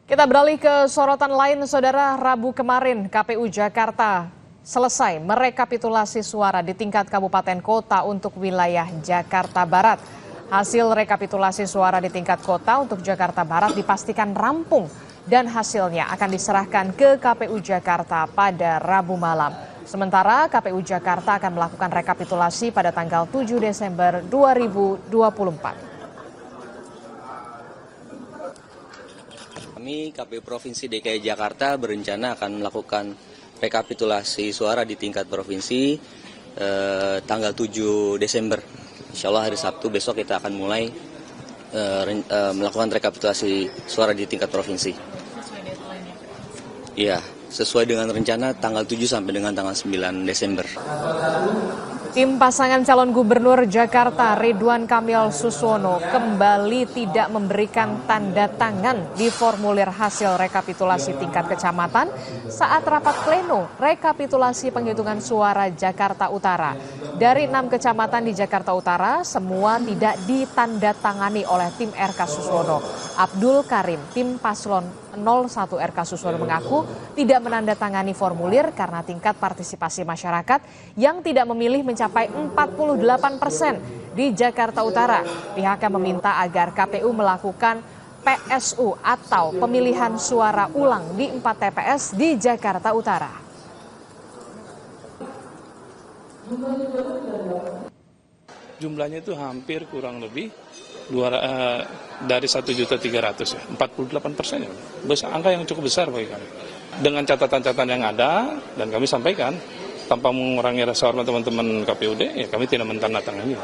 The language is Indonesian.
Kita beralih ke sorotan lain, Saudara. Rabu kemarin, KPU Jakarta selesai merekapitulasi suara di tingkat kabupaten kota untuk wilayah Jakarta Barat. Hasil rekapitulasi suara di tingkat kota untuk Jakarta Barat dipastikan rampung dan hasilnya akan diserahkan ke KPU Jakarta pada Rabu malam. Sementara KPU Jakarta akan melakukan rekapitulasi pada tanggal 7 Desember 2024. Kami KPU Provinsi DKI Jakarta berencana akan melakukan rekapitulasi suara di tingkat provinsi tanggal 7 Desember. Insya Allah hari Sabtu besok kita akan mulai melakukan rekapitulasi suara di tingkat provinsi. Iya, sesuai dengan rencana tanggal 7 sampai dengan tanggal 9 Desember. Tim pasangan calon gubernur Jakarta Ridwan Kamil Suswono kembali tidak memberikan tanda tangan di formulir hasil rekapitulasi tingkat kecamatan saat rapat pleno rekapitulasi penghitungan suara Jakarta Utara. Dari 6 kecamatan di Jakarta Utara, semua tidak ditandatangani oleh tim RK Suswono. Abdul Karim, tim paslon 01 RK Suswono mengaku tidak menandatangani formulir karena tingkat partisipasi masyarakat yang tidak memilih mencapai 48% di Jakarta Utara. Pihaknya meminta agar KPU melakukan PSU atau pemilihan suara ulang di 4 TPS di Jakarta Utara. Jumlahnya itu hampir kurang lebih dari 1.300.000 ya, 48%. Angka yang cukup besar bagi kami. Dengan catatan-catatan yang ada dan kami sampaikan tanpa mengurangi rasa hormat teman-teman KPUD, ya kami tidak menandatangani.